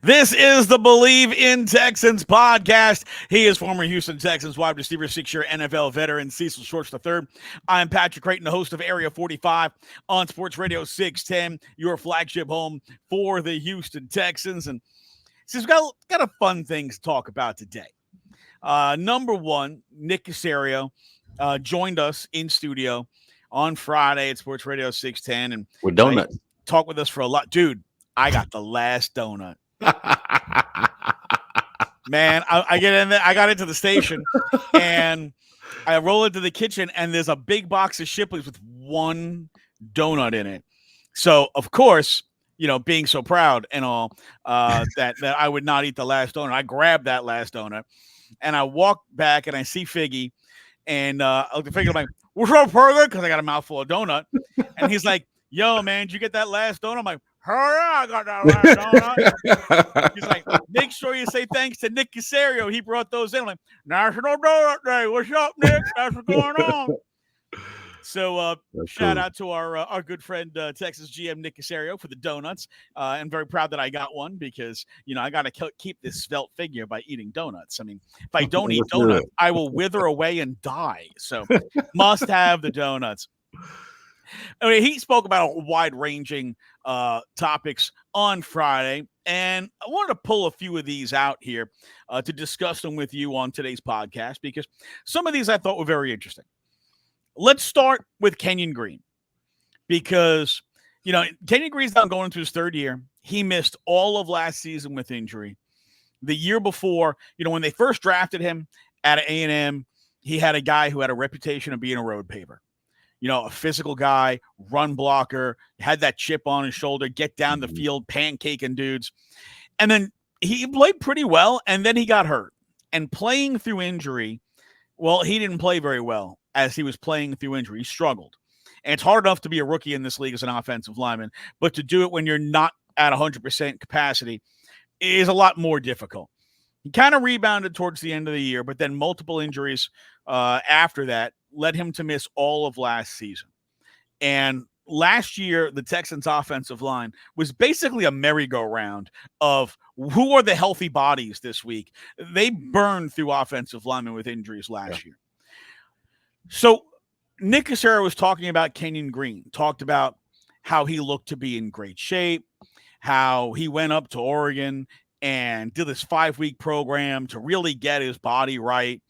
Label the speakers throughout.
Speaker 1: This is the Believe in Texans podcast. He is former Houston Texans wide receiver, 6-year NFL veteran Cecil Shorts III. I'm Patrick Creighton, the host of Area 45 on Sports Radio 610, your flagship home for the Houston Texans. And so we've got a fun thing to talk about today. Number one, Nick Caserio joined us in studio on Friday at Sports Radio 610. And
Speaker 2: with donuts.
Speaker 1: Talked with us for a lot. Dude, I got the last donut. Man, I get in there. I got into the station and I roll into the kitchen and there's a big box of Shipley's with one donut in it. So, of course, being so proud and all, that I would not eat the last donut. I grabbed that last donut and I walk back and I see Figgy and I look at Figgy. I'm like, "What's up, Fergus?" Because I got a mouthful of donut. And he's like, "Yo, man, did you get that last donut?" I'm like, "Hurry up, I got that last donut." He's like, "Make sure you say thanks to Nick Caserio. He brought those in." I'm like, "National Donut Day. What's up, Nick? That's what's going on." So shout out to our good friend Texas GM Nick Caserio for the donuts. I'm very proud that I got one because, I got to keep this svelte figure by eating donuts. I mean, if I don't eat donuts, I will wither away and die. So must have the donuts. I mean, he spoke about wide-ranging topics on Friday, and I wanted to pull a few of these out here to discuss them with you on today's podcast because some of these I thought were very interesting. Let's start with Kenyon Green because, Kenyon Green's now going into his third year. He missed all of last season with injury. The year before, when they first drafted him out of A&M, he had a guy who had a reputation of being a road paver. A physical guy, run blocker, had that chip on his shoulder, get down the field, pancaking dudes. And then he played pretty well, and then he got hurt. And playing through injury, well, he didn't play very well as he was playing through injury. He struggled. And it's hard enough to be a rookie in this league as an offensive lineman, but to do it when you're not at 100% capacity is a lot more difficult. He kind of rebounded towards the end of the year, but then multiple injuries after that led him to miss all of last season. And last year, the Texans offensive line was basically a merry-go-round of who are the healthy bodies this week. They burned through offensive linemen with injuries last year. So Nick Caserio was talking about Kenyon Green, talked about how he looked to be in great shape, how he went up to Oregon and did this 5-week program to really get his body right,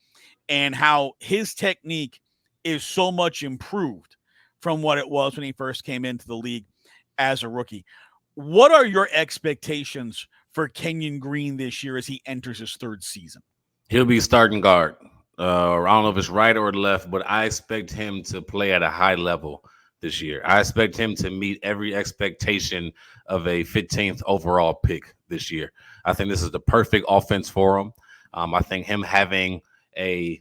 Speaker 1: and how his technique is so much improved from what it was when he first came into the league as a rookie. What are your expectations for Kenyon Green this year as he enters his third season?
Speaker 2: He'll be starting guard. I don't know if it's right or left, but I expect him to play at a high level this year. I expect him to meet every expectation of a 15th overall pick this year. I think this is the perfect offense for him. I think him having a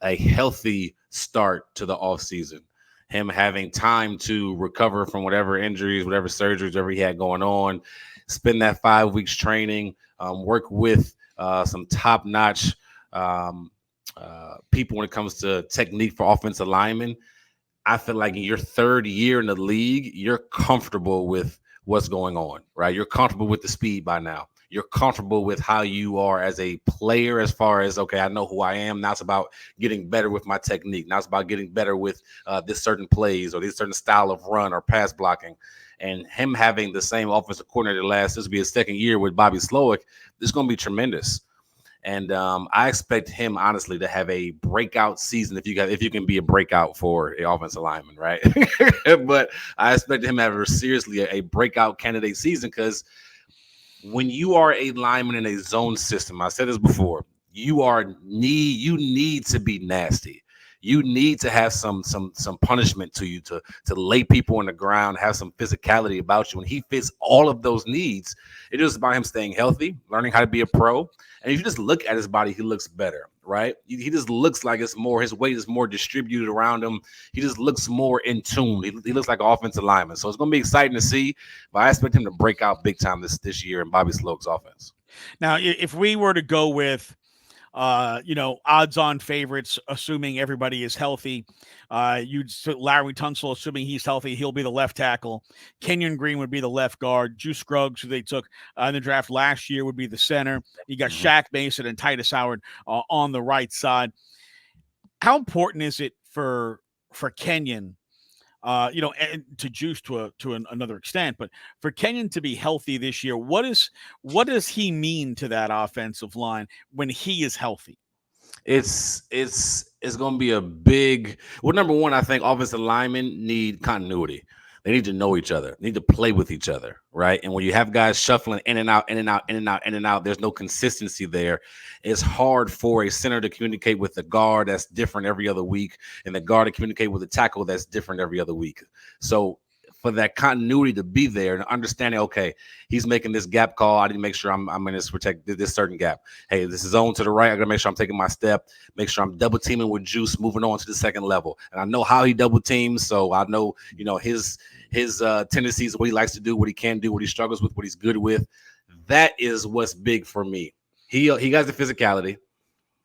Speaker 2: healthy start to the offseason, him having time to recover from whatever injuries, whatever surgeries, whatever he had going on, spend that 5 weeks training, work with some top-notch people when it comes to technique for offensive linemen. I feel like in your third year in the league, you're comfortable with what's going on, right? You're comfortable with the speed by now. You're comfortable with how you are as a player as far as, okay, I know who I am. Now it's about getting better with my technique. Now it's about getting better with this certain plays or this certain style of run or pass blocking. And him having the same offensive coordinator this will be his second year with Bobby Slowick, this is going to be tremendous. And I expect him, honestly, to have a breakout season if you can be a breakout for an offensive lineman, right? But I expect him to have seriously a breakout candidate season because when you are a lineman in a zone system, I said this before, you need to be nasty. You need to have some punishment to you to lay people on the ground, have some physicality about you. When he fits all of those needs, it is about him staying healthy, learning how to be a pro. And if you just look at his body, he looks better, right? He just looks like his weight is more distributed around him. He just looks more in tune. He looks like an offensive lineman. So it's going to be exciting to see, but I expect him to break out big time this year in Bobby Slowick's offense.
Speaker 1: Now, if we were to go with odds-on favorites, assuming everybody is healthy. Larry Tunsil, assuming he's healthy, he'll be the left tackle. Kenyon Green would be the left guard. Juice Scruggs, who they took in the draft last year, would be the center. You got Shaq Mason and Titus Howard on the right side. How important is it for Kenyon? And to Juice to another extent, but for Kenyon to be healthy this year, what does he mean to that offensive line when he is healthy?
Speaker 2: It's going to be a big. Well, number one, I think offensive linemen need continuity. They need to know each other, need to play with each other, right? And when you have guys shuffling in and out, in and out, in and out, in and out, there's no consistency there. It's hard for a center to communicate with the guard that's different every other week, and the guard to communicate with the tackle that's different every other week. So for that continuity to be there and understanding, okay, he's making this gap call. I need to make sure I'm in this protect this certain gap. Hey, this is zone to the right. I got to make sure I'm taking my step, make sure I'm double teaming with Juice, moving on to the second level. And I know how he double teams. So I know, his tendencies, what he likes to do, what he can do, what he struggles with, what he's good with. That is what's big for me. He has the physicality.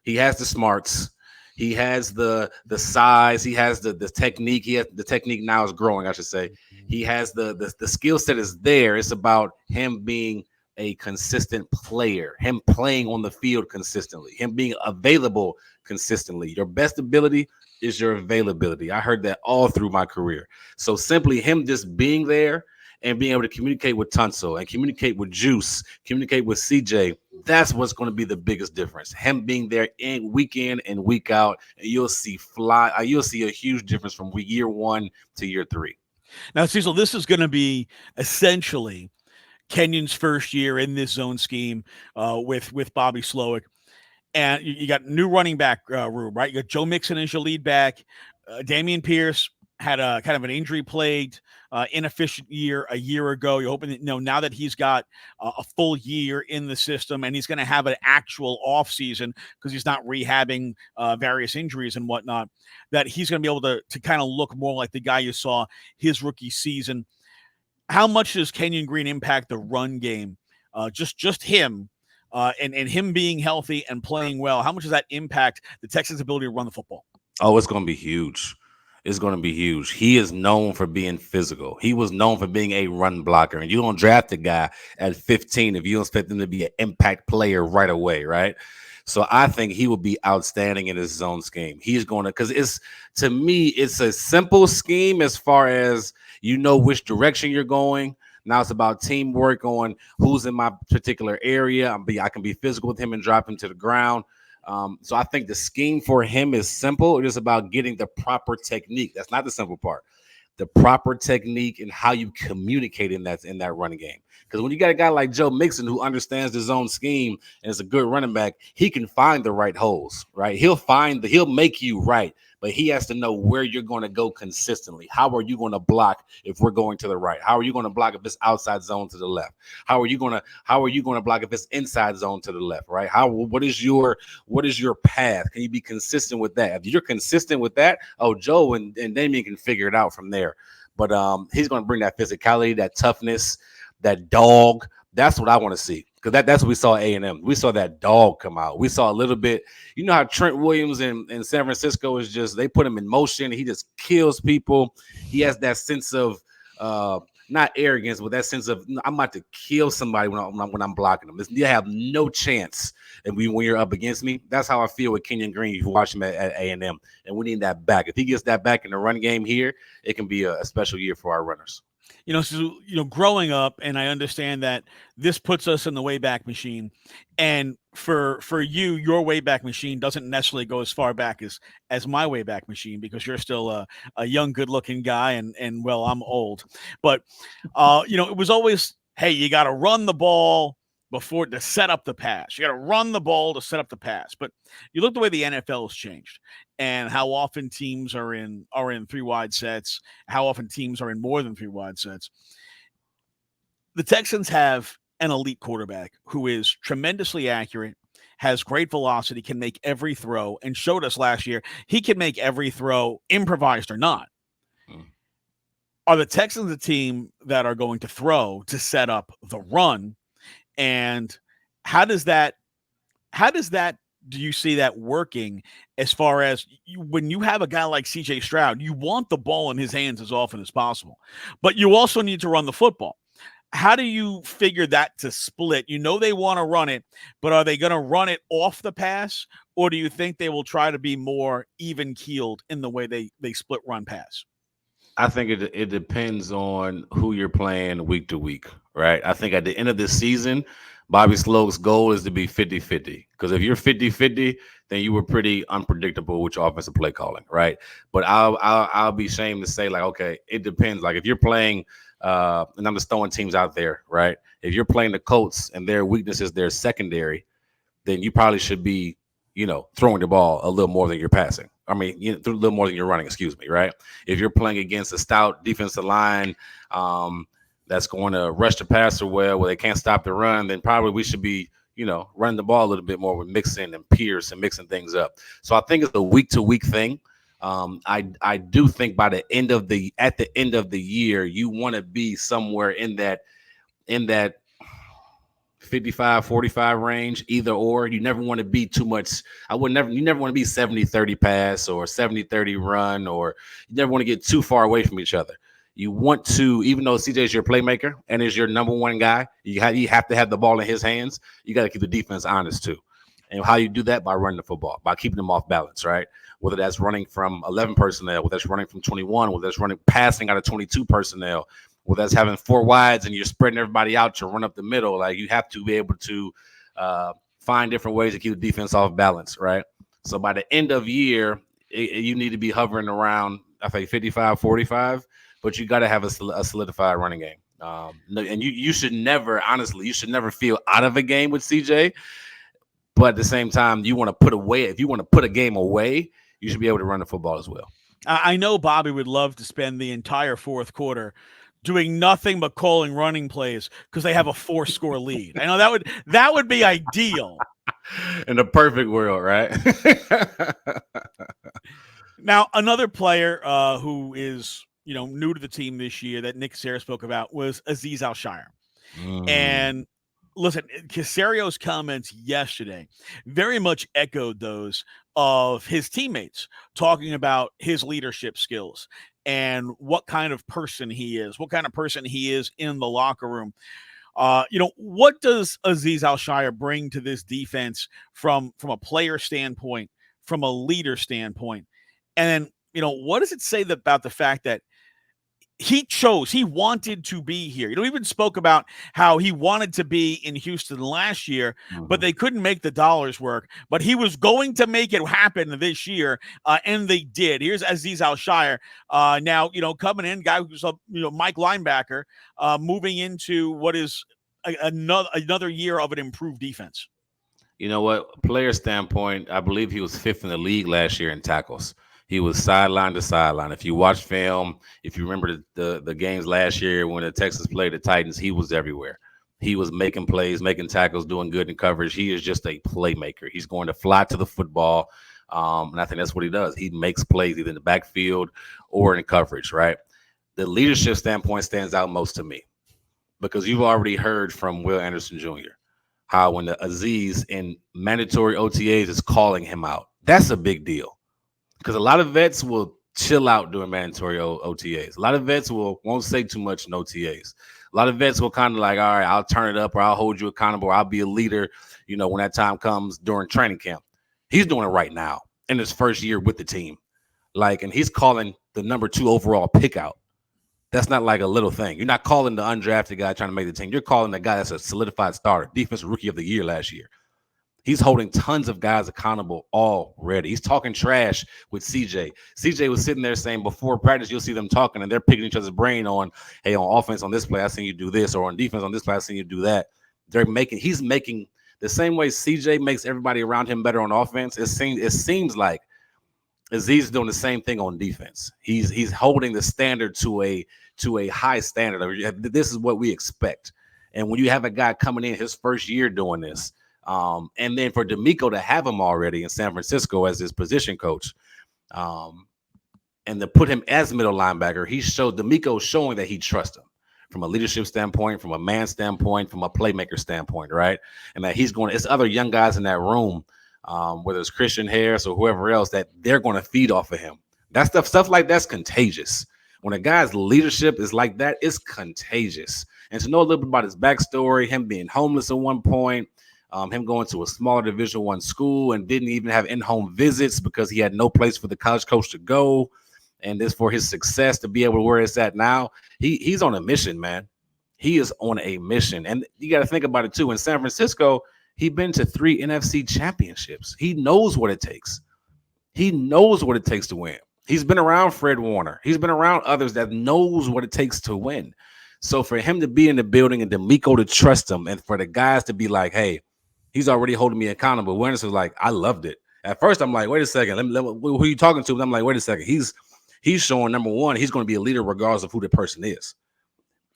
Speaker 2: He has the smarts. He has the size. He has the technique. He has the technique now is growing, I should say. He has the skill set is there. It's about him being a consistent player, him playing on the field consistently, him being available consistently. Your best ability is your availability. I heard that all through my career. So simply him just being there and being able to communicate with Tunsil and communicate with Juice, communicate with CJ, that's what's going to be the biggest difference. Him being there week in and week out, and you'll see a huge difference from year 1 to year 3.
Speaker 1: Now, Cecil, this is going to be essentially Kenyon's first year in this zone scheme with Bobby Slowick. And you got new running back room, right? You got Joe Mixon as your lead back. Dameon Pierce had a kind of an injury-plagued, inefficient year a year ago. You're hoping that, now that he's got a full year in the system and he's going to have an actual offseason because he's not rehabbing various injuries and whatnot, that he's going to be able to kind of look more like the guy you saw his rookie season. How much does Kenyon Green impact the run game? Just him and him being healthy and playing well. How much does that impact the Texans' ability to run the football?
Speaker 2: Oh, it's going to be huge. It's going to be huge. He is known for being physical. He was known for being a run blocker. And you don't draft a guy at 15 if you don't expect him to be an impact player right away, right? So I think he will be outstanding in his zone scheme. He's going to, because to me, it's a simple scheme as far as which direction you're going. Now it's about teamwork on who's in my particular area. I can be physical with him and drop him to the ground. So I think the scheme for him is simple. It is about getting the proper technique. That's not the simple part. The proper technique and how you communicate in that running game. Because when you got a guy like Joe Mixon who understands his own scheme and is a good running back, he can find the right holes, right? He'll make you right, but he has to know where you're going to go consistently. How are you going to block if we're going to the right? How are you going to block if it's outside zone to the left? How are you going to block if it's inside zone to the left, right? What is your path? Can you be consistent with that? If you're consistent with that, Joe and Damian can figure it out from there. But he's going to bring that physicality, that toughness, that dog. That's what I want to see, because that's what we saw at A&M. We saw that dog come out. We saw a little bit. You know how Trent Williams in San Francisco is just, they put him in motion. He just kills people. He has that sense of not arrogance, but that sense of, I'm about to kill somebody when I'm blocking them. You have no chance. And when you're up against me, that's how I feel with Kenyon Green. You watch him at A&M, and we need that back. If he gets that back in the run game here, it can be a special year for our runners.
Speaker 1: Growing up, and I understand that this puts us in the Wayback Machine, and for you, your Wayback Machine doesn't necessarily go as far back as my Wayback Machine, because you're still a young, good-looking guy, and I'm old. But it was always, hey, you got to run the ball before to set up the pass. You got to run the ball to set up the pass. But you look the way the NFL has changed, and how often teams are in 3 wide sets, how often teams are in more than 3 wide sets. The Texans have an elite quarterback who is tremendously accurate, has great velocity, can make every throw, and showed us last year he can make every throw, improvised or not. Are the Texans a team that are going to throw to set up the run? And how does that do you see that working as far as when you have a guy like CJ Stroud, you want the ball in his hands as often as possible, but you also need to run the football. How do you figure that to split? You know they want to run it, but are they going to run it off the pass, or do you think they will try to be more even-keeled in the way they split run pass?
Speaker 2: I think it depends on who you're playing week to week, right? I think at the end of the season, Bobby Sloak's goal is to be 50-50. Because if you're 50-50, then you were pretty unpredictable with your offensive play calling, right? But I'll be ashamed to say, like, okay, it depends. Like if you're playing, and I'm just throwing teams out there, right? If you're playing the Colts and their weakness is their secondary, then you probably should be, throwing the ball a little more than you're passing. I mean, a little more than you're running, excuse me, right? If you're playing against a stout defensive line that's going to rush the passer well, where they can't stop the run, then probably we should be, running the ball a little bit more with Mixon and Pierce and mixing things up. So I think it's a week-to-week thing. I do think at the end of the year, you want to be somewhere in that 55-45 range, either or. You never want to be too much. You never want to be 70-30 pass or 70-30 run, or you never want to get too far away from each other. You want to, even though CJ is your playmaker and is your number one guy, you have to have the ball in his hands. You got to keep the defense honest too. And how you do that? By running the football, by keeping them off balance, right? Whether that's running from 11 personnel, whether that's running from 21, whether that's passing out of 22 personnel, whether that's having four wides and you're spreading everybody out to run up the middle. Like you have to be able to find different ways to keep the defense off balance, right? So by the end of year, you need to be hovering around, I think, 55-45, but you got to have a solidified running game. And you should never, honestly, feel out of a game with CJ. But at the same time, if you want to put a game away, you should be able to run the football as well.
Speaker 1: I know Bobby would love to spend the entire fourth quarter doing nothing but calling running plays because they have a 4-score lead. I know that would be ideal.
Speaker 2: In the perfect world, right?
Speaker 1: Now, another player who is new to the team this year that Nick Caserio spoke about was Azeez Al-Shaair. And listen, Caserio's comments yesterday very much echoed those of his teammates, talking about his leadership skills and what kind of person he is in the locker room. What does Azeez Al-Shaair bring to this defense from a player standpoint, from a leader standpoint? And then, what does it say about the fact that he wanted to be here? He even spoke about how he wanted to be in Houston last year, but they couldn't make the dollars work. But he was going to make it happen this year, and they did. Here's Azeez Al-Shaair now, coming in, guy who's a Mike linebacker, moving into what is another year of an improved defense.
Speaker 2: You know what? Player standpoint, I believe he was 5th in the league last year in tackles. He was sideline to sideline. If you watch film, if you remember the games last year when the Texans played the Titans, he was everywhere. He was making plays, making tackles, doing good in coverage. He is just a playmaker. He's going to fly to the football, and I think that's what he does. He makes plays either in the backfield or in coverage, right? The leadership standpoint stands out most to me because you've already heard from Will Anderson Jr. how when the Azeez in mandatory OTAs is calling him out. That's a big deal. Because a lot of vets will chill out during mandatory OTAs. A lot of vets won't say too much in OTAs. A lot of vets will kind of like, all right, I'll turn it up, or I'll hold you accountable, or I'll be a leader, when that time comes during training camp. He's doing it right now in his first year with the team. And he's calling the number 2 overall pick out. That's not like a little thing. You're not calling the undrafted guy trying to make the team. You're calling the guy that's a solidified starter, defensive rookie of the year last year. He's holding tons of guys accountable already. He's talking trash with CJ. CJ was sitting there saying before practice, you'll see them talking, and they're picking each other's brain on, hey, on offense on this play, I seen you do this, or on defense on this play, I seen you do that. He's making the same way CJ makes everybody around him better on offense. It seems like Azeez is doing the same thing on defense. He's holding the standard to a high standard. This is what we expect. And when you have a guy coming in his first year doing this, and then for D'Amico to have him already in San Francisco as his position coach, and to put him as middle linebacker, D'Amico showing that he trusts him from a leadership standpoint, from a man standpoint, from a playmaker standpoint, right? And that it's other young guys in that room whether it's Christian Harris or whoever else, that they're going to feed off of him. That stuff like that's contagious. When a guy's leadership is like that, it's contagious. And to know a little bit about his backstory, him being homeless at one point, him going to a smaller Division I school and didn't even have in-home visits because he had no place for the college coach to go. And this for his success to be able to where it's at now, he's on a mission, man. He is on a mission. And you got to think about it too. In San Francisco, he's been to 3 NFC championships. He knows what it takes. He knows what it takes to win. He's been around Fred Warner. He's been around others that knows what it takes to win. So for him to be in the building and D'Amico to trust him and for the guys to be like, hey, he's already holding me accountable. Awareness was like, I loved it. At first, I'm like, wait a second. Who are you talking to? And I'm like, wait a second. He's showing, number one, he's going to be a leader regardless of who the person is.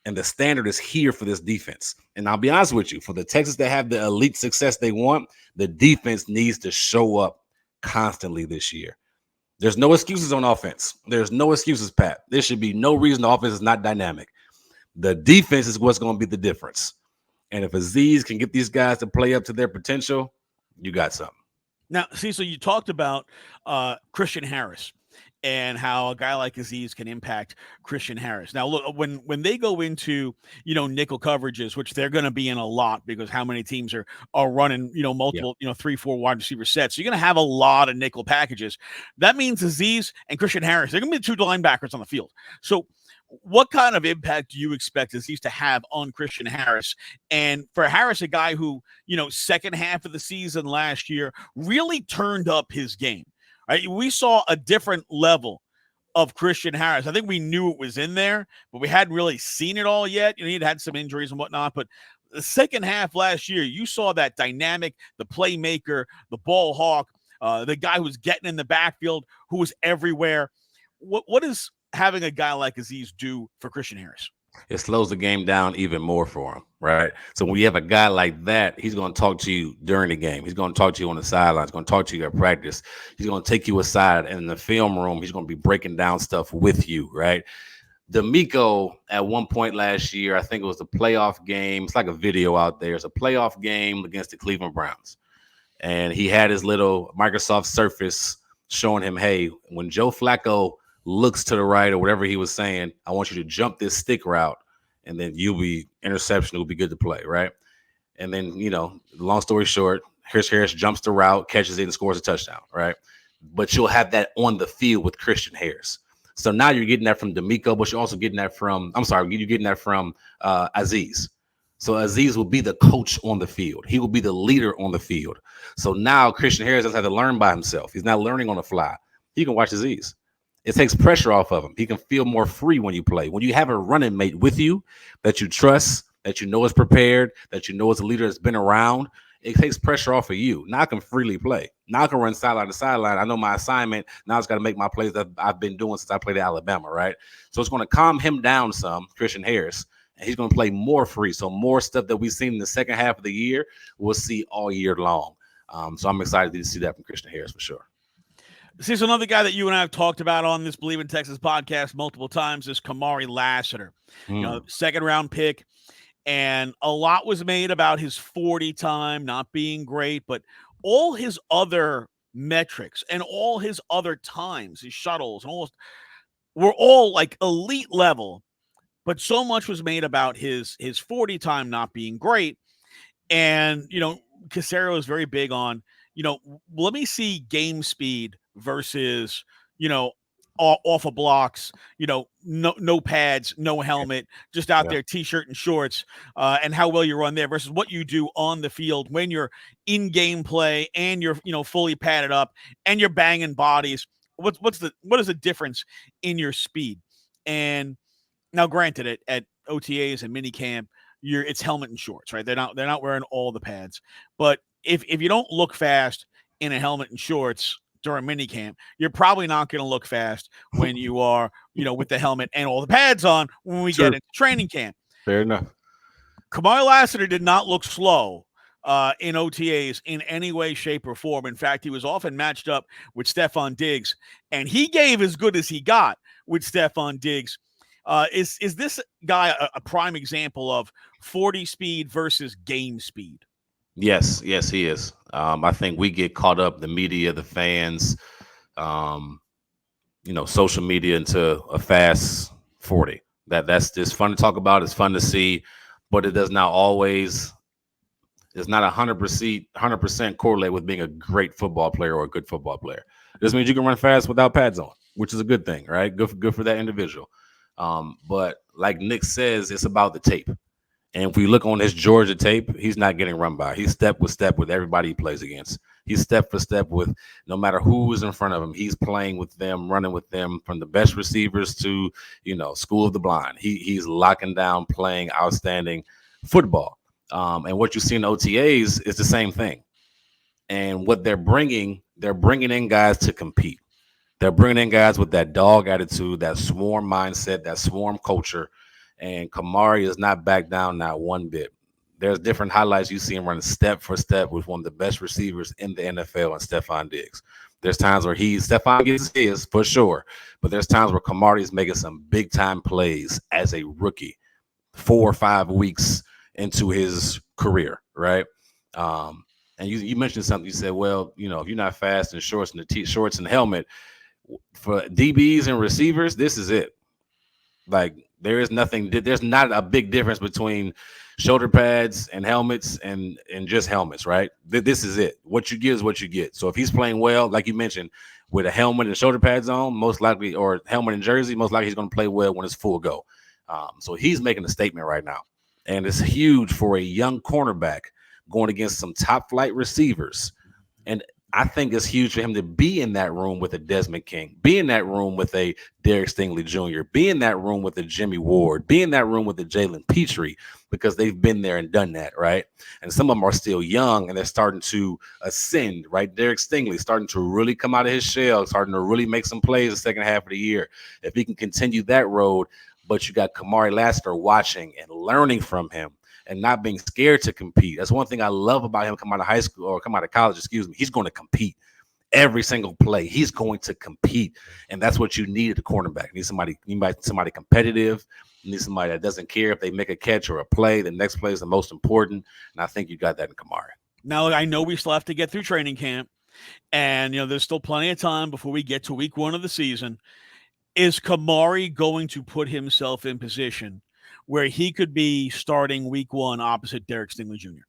Speaker 2: And the standard is here for this defense. And I'll be honest with you, for the Texans that have the elite success they want, the defense needs to show up constantly this year. There's no excuses on offense. There's no excuses, Pat. There should be no reason the offense is not dynamic. The defense is what's going to be the difference. And if Azeez can get these guys to play up to their potential, you got something.
Speaker 1: Now, Cecil, you talked about Christian Harris and how a guy like Azeez can impact Christian Harris. Now, look, when they go into, nickel coverages, which they're going to be in a lot because how many teams are running, multiple, 3-4 wide receiver sets. So you're going to have a lot of nickel packages. That means Azeez and Christian Harris, they're going to be the 2 linebackers on the field. So what kind of impact do you expect Azeez to have on Christian Harris? And for Harris, a guy who, second half of the season last year really turned up his game. Right? We saw a different level of Christian Harris. I think we knew it was in there, but we hadn't really seen it all yet. He'd had some injuries and whatnot, but the second half last year, you saw that dynamic, the playmaker, the ball hawk, the guy who was getting in the backfield, who was everywhere. What is having a guy like Azeez do for Christian Harris?
Speaker 2: It slows the game down even more for him, right? So when you have a guy like that, he's going to talk to you during the game. He's going to talk to you on the sidelines. He's going to talk to you at practice. He's going to take you aside, and in the film room, he's going to be breaking down stuff with you, right? D'Amico, at one point last year, I think it was the playoff game. It's like a video out there. It's a playoff game against the Cleveland Browns. And he had his little Microsoft Surface showing him, hey, when Joe Flacco looks to the right or whatever he was saying, I want you to jump this stick route, and then you'll be interception. It will be good to play, right? And then, long story short, Harris jumps the route, catches it, and scores a touchdown, right? But you'll have that on the field with Christian Harris. So now you're getting that from D'Amico, but you're also getting that from, you're getting that from Azeez. So Azeez will be the coach on the field. He will be the leader on the field. So now Christian Harris doesn't have to learn by himself. He's not learning on the fly. He can watch Azeez. It takes pressure off of him. He can feel more free when you play. When you have a running mate with you that you trust, that you know is prepared, that you know is a leader that's been around, it takes pressure off of you. Now I can freely play. Now I can run sideline to sideline. I know my assignment. Now it's got to make my plays that I've been doing since I played at Alabama, right? So it's going to calm him down some, Christian Harris, and he's going to play more free. So more stuff that we've seen in the second half of the year, we'll see all year long. So I'm excited to see that from Christian Harris for sure.
Speaker 1: See, so another guy that you and I have talked about on this Believe in Texas podcast multiple times is Kamari Lassiter, second round pick. And a lot was made about his 40 time not being great, but all his other metrics and all his other times, his shuttles, and were all like elite level. But so much was made about his 40 time not being great. And, Caserio is very big on, let me see game speed versus, off of blocks, no pads, no helmet, just out there, t-shirt and shorts, and how well you run there versus what you do on the field when you're in game play and you're, fully padded up and you're banging bodies. What is the difference in your speed? And now granted at OTAs and minicamp, it's helmet and shorts, right? They're not wearing all the pads, but if you don't look fast in a helmet and shorts during minicamp, you're probably not going to look fast when you are, with the helmet and all the pads on when we get into training camp.
Speaker 2: Fair enough.
Speaker 1: Kamari Lassiter did not look slow in OTAs in any way, shape, or form. In fact, he was often matched up with Stefon Diggs, and he gave as good as he got with Stefon Diggs. Is this guy a prime example of 40 speed versus game speed?
Speaker 2: Yes, he is. I think we get caught up, the media, the fans, um, social media into a fast 40. That's just fun to talk about. It's fun to see, but it does not always. It's not 100% correlate with being a great football player or a good football player. This means you can run fast without pads on, which is a good thing, right? Good for that individual. But like Nick says, it's about the tape. And if we look on his Georgia tape, he's not getting run by. He's step with everybody he plays against. He's step for step with no matter who is in front of him. He's playing with them, running with them, from the best receivers to, school of the blind. He's locking down, playing outstanding football. And what you see in OTAs is the same thing. And what they're bringing in guys to compete. They're bringing in guys with that dog attitude, that swarm mindset, that swarm culture. And Kamari is not back down, not one bit. There's different highlights you see him running step for step with one of the best receivers in the NFL and Stefon Diggs. There's times where Stefon gets his for sure, but there's times where Kamari is making some big time plays as a rookie, 4 or 5 weeks into his career, right? And you mentioned something. You said, well, if you're not fast in shorts and the shorts and helmet, for DBs and receivers, this is it. Like there's not a big difference between shoulder pads and helmets and just helmets, right? This is it. What you get is what you get. So if he's playing well, like you mentioned, with a helmet and shoulder pads on, most likely, or helmet and jersey, most likely he's going to play well when it's full go. So he's making a statement right now, and it's huge for a young cornerback going against some top flight receivers. And I think it's huge for him to be in that room with a Desmond King, be in that room with a Derek Stingley Jr., be in that room with a Jimmy Ward, be in that room with a Jalen Petrie, because they've been there and done that, right? And some of them are still young and they're starting to ascend, right? Derek Stingley starting to really come out of his shell, starting to really make some plays the second half of the year. If he can continue that road, but you got Kamari Lassiter watching and learning from him, and not being scared to compete. That's one thing I love about him coming out of high school or come out of college, He's going to compete every single play. He's going to compete. And that's what you need at the cornerback. You need somebody competitive. You need somebody that doesn't care if they make a catch or a play. The next play is the most important. And I think you got that in Kamari.
Speaker 1: Now, I know we still have to get through training camp, and there's still plenty of time before we get to week 1 of the season. Is Kamari going to put himself in position where he could be starting week 1 opposite Derek Stingley Jr.?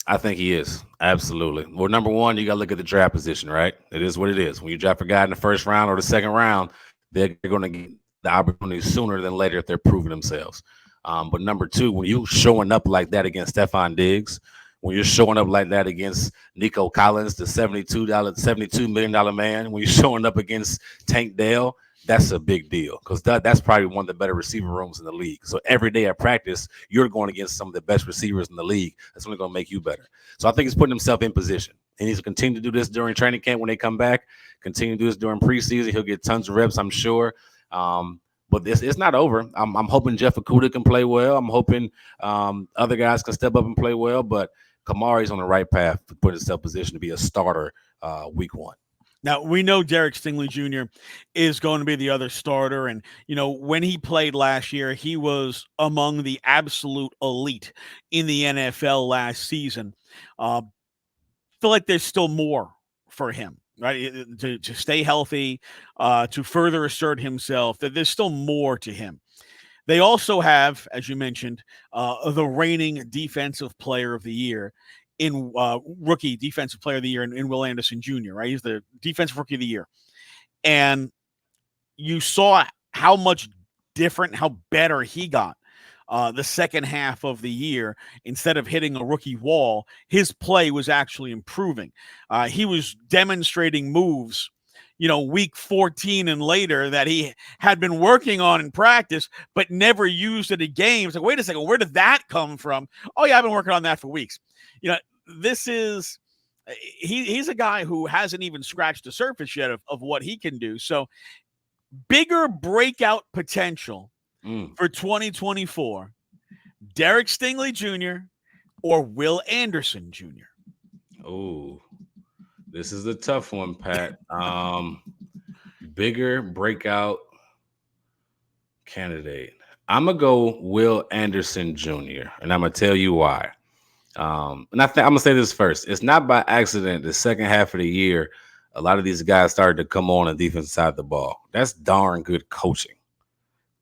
Speaker 2: I think he is. Absolutely. Well, number one, you got to look at the draft position, right? It is what it is. When you draft a guy in the first round or the second round, they're going to get the opportunity sooner than later if they're proving themselves. But number two, when you're showing up like that against Stefon Diggs, when you're showing up like that against Nico Collins, the $72 million man, when you're showing up against Tank Dell, that's a big deal, because that's probably one of the better receiver rooms in the league. So every day at practice, you're going against some of the best receivers in the league. That's only going to make you better. So I think he's putting himself in position. He needs to continue to do this during training camp when they come back, continue to do this during preseason. He'll get tons of reps, I'm sure. But it's not over. I'm hoping Jeff Okudah can play well. I'm hoping other guys can step up and play well. But Kamari's on the right path to put himself in position to be a starter week 1.
Speaker 1: Now, we know Derek Stingley Jr. is going to be the other starter. And, when he played last year, he was among the absolute elite in the NFL last season. Feel like there's still more for him, right? To stay healthy, to further assert himself, that there's still more to him. They also have, as you mentioned, the reigning defensive player of the year in rookie defensive player of the year in Will Anderson Jr., right? He's the defensive rookie of the year. And you saw how much different, how better he got the second half of the year. Instead of hitting a rookie wall, his play was actually improving. He was demonstrating moves, week 14 and later, that he had been working on in practice, but never used it in games. Like, wait a second, where did that come from? Oh yeah, I've been working on that for weeks. He's a guy who hasn't even scratched the surface yet of what he can do. So bigger breakout potential for 2024, Derek Stingley Jr. or Will Anderson Jr.?
Speaker 2: Oh, this is a tough one, Pat. Bigger breakout candidate. I'm going to go Will Anderson Jr., and I'm going to tell you why. And I'm gonna say this first. It's not by accident the second half of the year, a lot of these guys started to come on the defensive side of the ball. That's darn good coaching.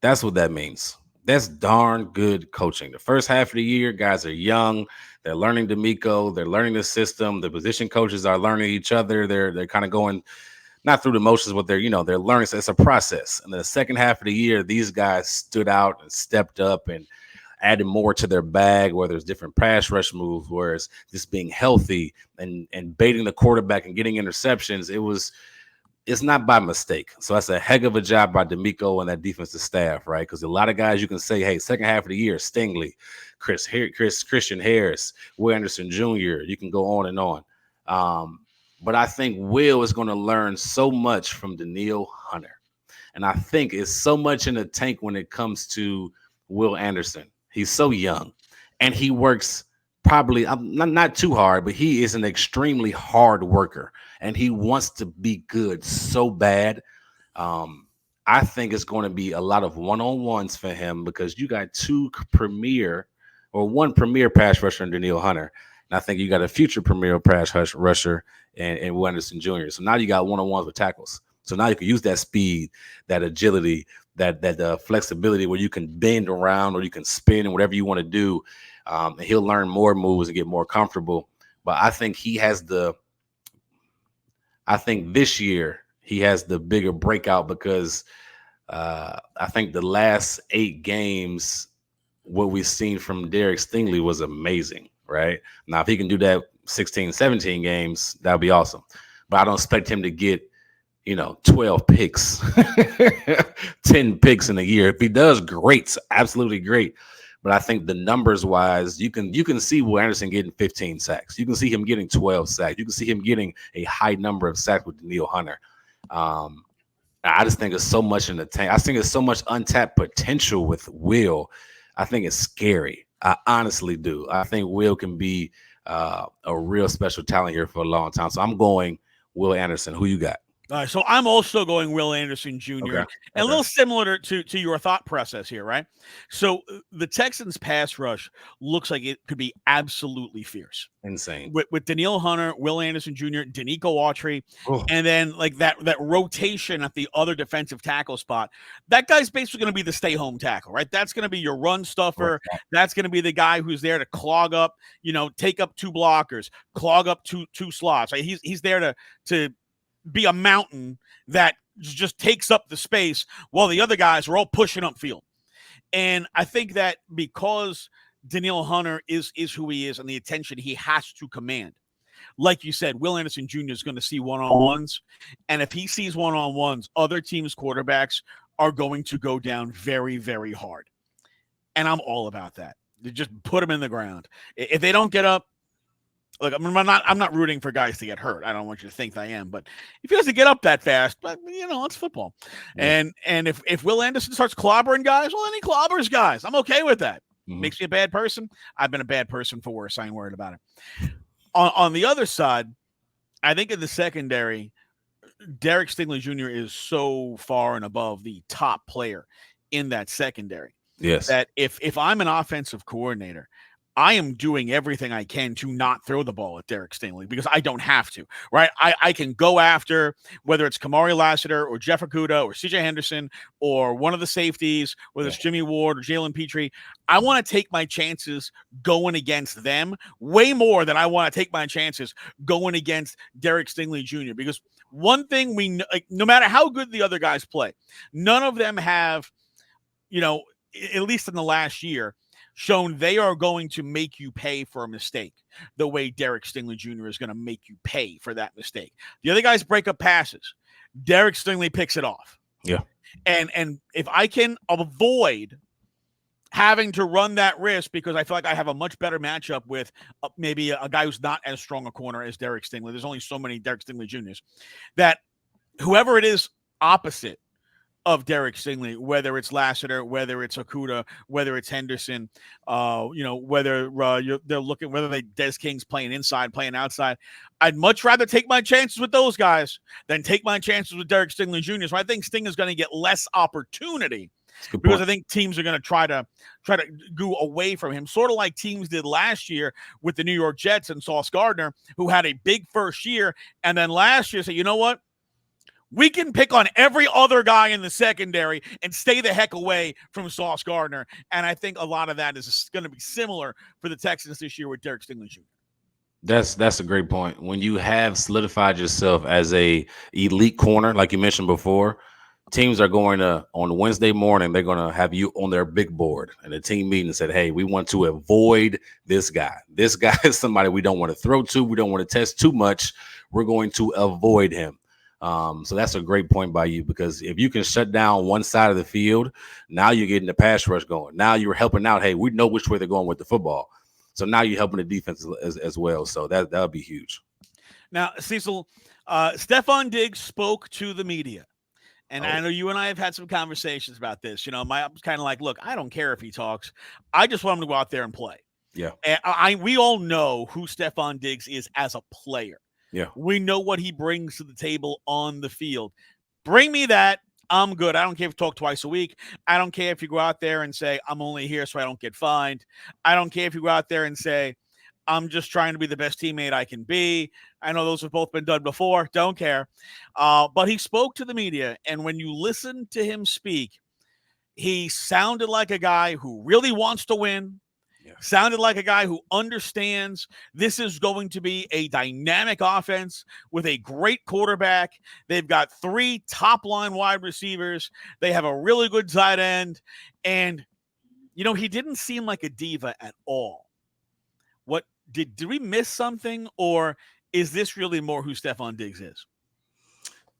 Speaker 2: That's what that means. That's darn good coaching. The first half of the year, guys are young. They're learning D'Amico. They're learning the system. The position coaches are learning each other. They're kind of going not through the motions, but they're learning. So it's a process. And the second half of the year, these guys stood out and stepped up and added more to their bag, whether it's different pass rush moves, whereas just being healthy and baiting the quarterback and getting interceptions. It's not by mistake. So that's a heck of a job by D'Amico and that defensive staff, right? Because a lot of guys you can say, hey, second half of the year, Stingley, Christian Harris, Will Anderson Jr., you can go on and on. But I think Will is going to learn so much from Danielle Hunter. And I think it's so much in the tank when it comes to Will Anderson. He's so young, and he works probably not too hard, but he is an extremely hard worker, and he wants to be good so bad. I think it's going to be a lot of one-on-ones for him because you got one premier pass rusher in Danielle Hunter, and I think you got a future premier pass rusher in Will Anderson Jr. So now you got one-on-ones with tackles. So now you can use that speed, that agility, that flexibility where you can bend around or you can spin and whatever you want to do. And he'll learn more moves and get more comfortable. But I think this year he has the bigger breakout because I think the last 8 games, what we've seen from Derek Stingley was amazing, right? Now, if he can do that 16, 17 games, that would be awesome. But I don't expect him to get 12 picks, 10 picks in a year. If he does, great, absolutely great. But I think the numbers wise, you can see Will Anderson getting 15 sacks. You can see him getting 12 sacks. You can see him getting a high number of sacks with Danielle Hunter. I just think there's so much in the tank. I think there's so much untapped potential with Will. I think it's scary. I honestly do. I think Will can be a real special talent here for a long time. So I'm going Will Anderson. Who you got?
Speaker 1: All right, so I'm also going Will Anderson Jr.
Speaker 2: Okay.
Speaker 1: And a little similar to your thought process here, right? So the Texans pass rush looks like it could be absolutely fierce.
Speaker 2: Insane.
Speaker 1: With Danielle Hunter, Will Anderson Jr., Danico Autry, and then like that rotation at the other defensive tackle spot. That guy's basically going to be the stay-home tackle, right? That's going to be your run stuffer.
Speaker 2: Okay.
Speaker 1: That's going to be the guy who's there to clog up, take up 2 blockers, clog up two slots. Right? He's there to be a mountain that just takes up the space while the other guys are all pushing upfield. And I think that because Danielle Hunter is who he is and the attention he has to command, like you said, Will Anderson Jr. is going to see one-on-ones. And if he sees one-on-ones, other teams' quarterbacks are going to go down very, very hard. And I'm all about that. Just put them in the ground. If they don't get up, look, I'm not rooting for guys to get hurt. I don't want you to think I am, but if he doesn't get up that fast, but it's football. Yeah. And if Will Anderson starts clobbering guys, well, then he clobbers guys. I'm okay with that. Mm-hmm. Makes me a bad person. I've been a bad person for worse. I ain't worried about it. On the other side, I think in the secondary, Derek Stingley Jr. is so far and above the top player in that secondary.
Speaker 2: Yes.
Speaker 1: That if I'm an offensive coordinator, I am doing everything I can to not throw the ball at Derek Stingley because I don't have to, right? I can go after whether it's Kamari Lassiter or Jeff Okudah or CJ Henderson or one of the safeties, whether it's Jimmy Ward or Jalen Petrie. I want to take my chances going against them way more than I want to take my chances going against Derek Stingley Jr. Because one thing we know, no matter how good the other guys play, none of them have, at least in the last year, shown they are going to make you pay for a mistake the way Derek Stingley Jr. is going to make you pay for that mistake. The other guys break up passes. Derek Stingley picks it off.
Speaker 2: Yeah.
Speaker 1: And if I can avoid having to run that risk because I feel like I have a much better matchup with maybe a guy who's not as strong a corner as Derek Stingley. There's only so many Derek Stingley Jr.'s that whoever it is opposite of Derek Stingley, whether it's Lassiter, whether it's Okudah, whether it's Henderson, whether Des King's playing inside, playing outside. I'd much rather take my chances with those guys than take my chances with Derek Stingley Jr. So I think Sting is going to get less opportunity because I think teams are going to try to go away from him, sort of like teams did last year with the New York Jets and Sauce Gardner, who had a big first year, and then last year said, you know what? We can pick on every other guy in the secondary and stay the heck away from Sauce Gardner. And I think a lot of that is going to be similar for the Texans this year with Derek Stingley Jr.
Speaker 2: That's a great point. When you have solidified yourself as a elite corner, like you mentioned before, teams are going to, on Wednesday morning, they're going to have you on their big board and a team meeting and said, hey, we want to avoid this guy. This guy is somebody we don't want to throw to. We don't want to test too much. We're going to avoid him. So that's a great point by you, because if you can shut down one side of the field, now you're getting the pass rush going. Now you're helping out. Hey, we know which way they're going with the football. So now you're helping the defense as well. So that would be huge.
Speaker 1: Now, Cecil, Stefon Diggs spoke to the media. And I know you and I have had some conversations about this. I was kind of like, look, I don't care if he talks. I just want him to go out there and play.
Speaker 2: Yeah.
Speaker 1: And we all know who Stefon Diggs is as a player.
Speaker 2: Yeah.
Speaker 1: We know what he brings to the table on the field. Bring me that. I'm good. I don't care if you talk twice a week. I don't care if you go out there and say, I'm only here so I don't get fined. I don't care if you go out there and say, I'm just trying to be the best teammate I can be. I know those have both been done before. Don't care. But he spoke to the media, and when you listen to him speak, he sounded like a guy who really wants to win. Yeah. Sounded like a guy who understands this is going to be a dynamic offense with a great quarterback. They've got 3 top-line wide receivers. They have a really good tight end. And, he didn't seem like a diva at all. What did we miss something, or is this really more who Stefon Diggs is?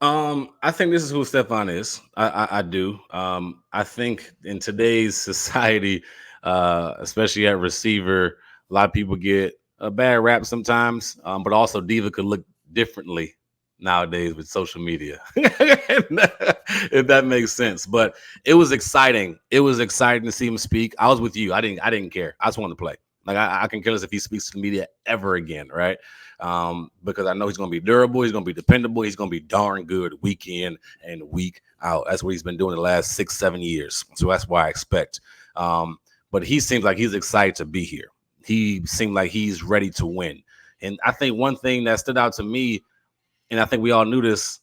Speaker 2: I think this is who Stefon is. I do. I think in today's society, especially at receiver, a lot of people get a bad rap sometimes, but also diva could look differently nowadays with social media, if that makes sense. But it was exciting. It was exciting to see him speak. I was with you. I didn't care. I just wanted to play. Like I can care less if he speaks to the media ever again, right? Because I know he's going to be durable. He's going to be dependable. He's going to be darn good week in and week out. That's what he's been doing the last 6-7 years. So that's why I expect. But he seems like he's excited to be here. He seemed like he's ready to win. And I think one thing that stood out to me, and I think we all knew this,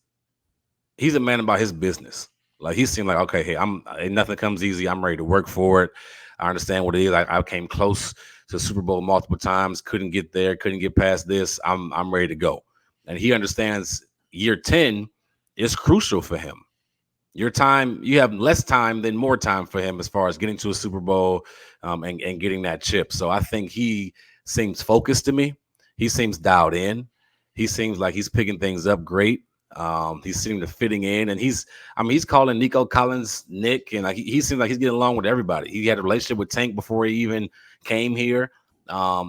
Speaker 2: he's a man about his business. Like he seemed like, okay, hey, nothing comes easy. I'm ready to work for it. I understand what it is. I came close to Super Bowl multiple times, couldn't get there, couldn't get past this. I'm ready to go. And he understands year 10 is crucial for him. Your time, you have less time than more time for him as far as getting to a Super Bowl and getting that chip. So I think he seems focused to me. He seems dialed in. He seems like he's picking things up great. He seemed to fitting in, and he's calling Nico Collins Nick, and like he seems like he's getting along with everybody. He had a relationship with Tank before he even came here.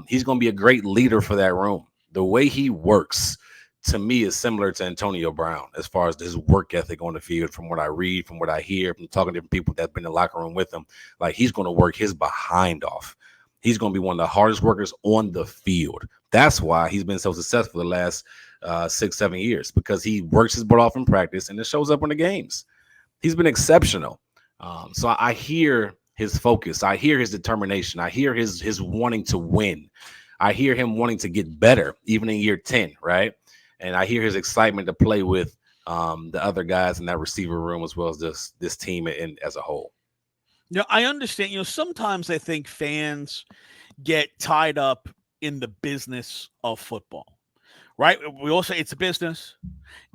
Speaker 2: He's going to be a great leader for that room. The way he works, to me, is similar to Antonio Brown as far as his work ethic on the field. From what I read, from what I hear, from talking to different people that've been in the locker room with him, like he's going to work his behind off. He's going to be one of the hardest workers on the field. That's why he's been so successful the last 6-7 years, because he works his butt off in practice and it shows up in the games. He's been exceptional. So I hear his focus. I hear his determination. I hear his wanting to win. I hear him wanting to get better, even in year 10, right? And I hear his excitement to play with the other guys in that receiver room as well as this team as a whole.
Speaker 1: I understand. Sometimes I think fans get tied up in the business of football, right? We all say it's a business,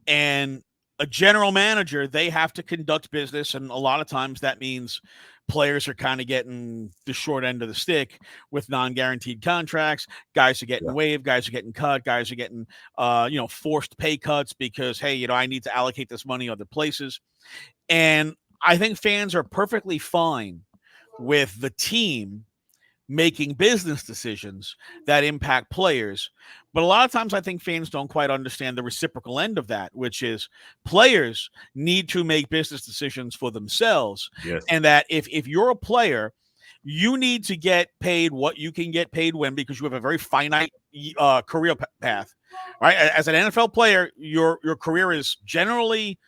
Speaker 1: and a general manager, they have to conduct business. And a lot of times that means players are kind of getting the short end of the stick with non-guaranteed contracts. Guys are getting waived, guys are getting cut, guys are getting, forced pay cuts because, hey, I need to allocate this money other places. And I think fans are perfectly fine with the team making business decisions that impact players. But a lot of times I think fans don't quite understand the reciprocal end of that, which is players need to make business decisions for themselves.
Speaker 2: Yes.
Speaker 1: And that if you're a player, you need to get paid what you can get paid when, because you have a very finite career path, right? As an NFL player, your career is generally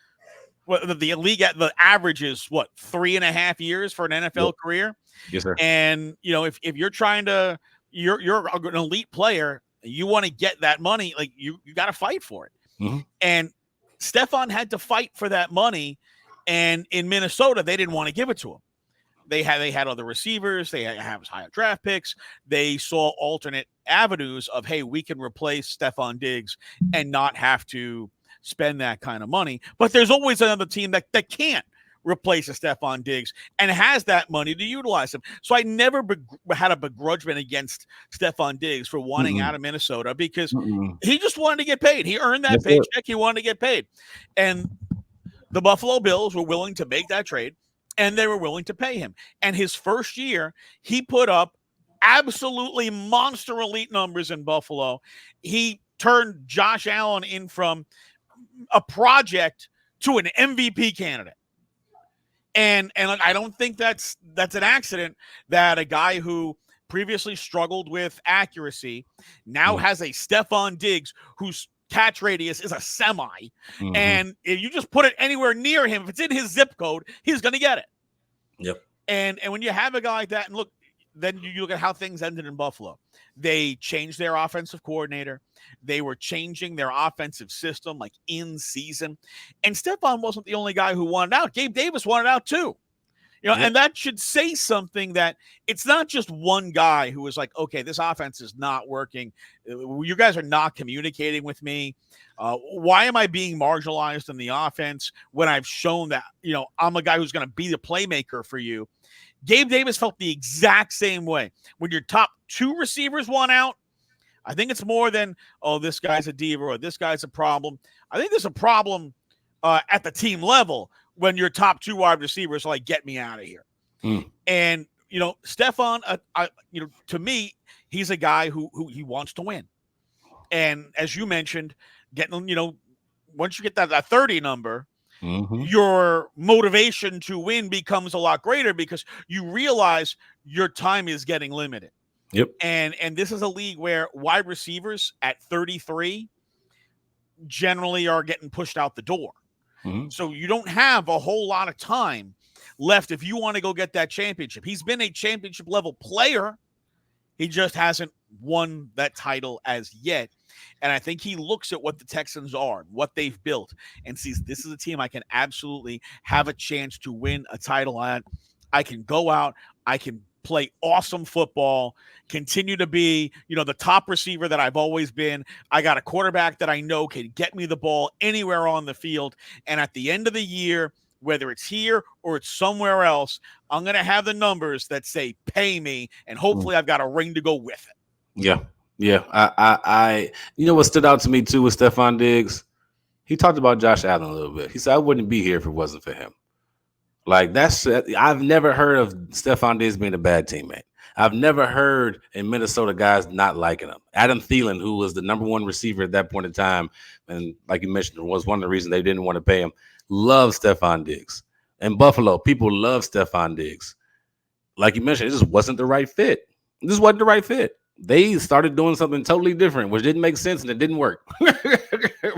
Speaker 1: the league at the average is 3.5 years for an NFL career.
Speaker 2: Yes, sir.
Speaker 1: And if you're trying to, you're an elite player, you want to get that money, like you got to fight for it.
Speaker 2: Mm-hmm.
Speaker 1: And Stefon had to fight for that money, and in Minnesota they didn't want to give it to him. They had other receivers, they have higher draft picks, they saw alternate avenues of, hey, we can replace Stefon Diggs and not have to spend that kind of money. But there's always another team that can't replace a Stefon Diggs and has that money to utilize him. So I never had a begrudgment against Stefon Diggs for wanting out of Minnesota, because he just wanted to get paid. He earned that paycheck. He wanted to get paid. And the Buffalo Bills were willing to make that trade, and they were willing to pay him. And his first year, he put up absolutely monster elite numbers in Buffalo. He turned Josh Allen in from a project to an MVP candidate. And I don't think that's an accident that a guy who previously struggled with accuracy now has a Stefon Diggs whose catch radius is a semi. And if you just put it anywhere near him, if it's in his zip code, he's going to get it.
Speaker 2: Yep.
Speaker 1: And when you have a guy like that, and look, then you look at how things ended in Buffalo. They changed their offensive coordinator. They were changing their offensive system like in season. And Stefon wasn't the only guy who wanted out. Gabe Davis wanted out too. And that should say something, that it's not just one guy who was like, okay, this offense is not working. You guys are not communicating with me. Why am I being marginalized in the offense when I've shown that, I'm a guy who's going to be the playmaker for you? Gabe Davis felt the exact same way. When your top two receivers want out, I think it's more than, oh, this guy's a diva or this guy's a problem. I think there's a problem at the team level when your top two wide receivers are like, get me out of here. And, Stefon, to me, he's a guy who he wants to win. And as you mentioned, getting, once you get that 30 number, your motivation to win becomes a lot greater, because you realize your time is getting limited.
Speaker 2: Yep.
Speaker 1: And this is a league where wide receivers at 33 generally are getting pushed out the door. So you don't have a whole lot of time left if you want to go get that championship. He's been a championship level player. He just hasn't won that title as yet. And I think he looks at what the Texans are, what they've built, and sees this is a team I can absolutely have a chance to win a title at. I can go out, I can play awesome football, continue to be, the top receiver that I've always been. I got a quarterback that I know can get me the ball anywhere on the field. And at the end of the year, whether it's here or it's somewhere else, I'm going to have the numbers that say, pay me. And hopefully I've got a ring to go with it.
Speaker 2: Yeah. Yeah. I what stood out to me too with Stefon Diggs? He talked about Josh Allen a little bit. He said, I wouldn't be here if it wasn't for him. Like, I've never heard of Stefon Diggs being a bad teammate. I've never heard in Minnesota guys not liking him. Adam Thielen, who was the number one receiver at that point in time, and like you mentioned, was one of the reasons they didn't want to pay him, loved Stefon Diggs. In Buffalo, people love Stefon Diggs. Like you mentioned, it just wasn't the right fit. This wasn't the right fit. They started doing something totally different, which didn't make sense, and it didn't work.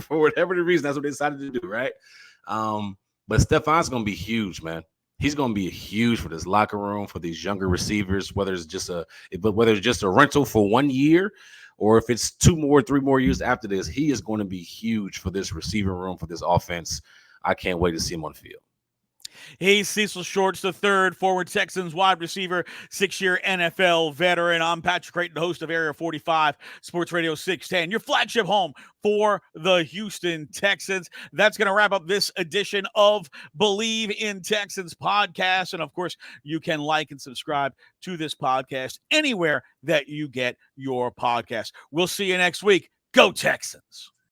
Speaker 2: For whatever the reason, that's what they decided to do, right? But Stefon's going to be huge, man. He's going to be huge for this locker room, for these younger receivers, whether it's just a rental for 1 year or if it's 2 more, 3 more years after this. He is going to be huge for this receiving room, for this offense. I can't wait to see him on the field.
Speaker 1: He's Cecil Shorts III, forward Texans wide receiver, 6-year NFL veteran. I'm Patrick Creighton, host of Area 45, Sports Radio 610, your flagship home for the Houston Texans. That's going to wrap up this edition of Believe in Texans podcast. And, of course, you can like and subscribe to this podcast anywhere that you get your podcast. We'll see you next week. Go Texans.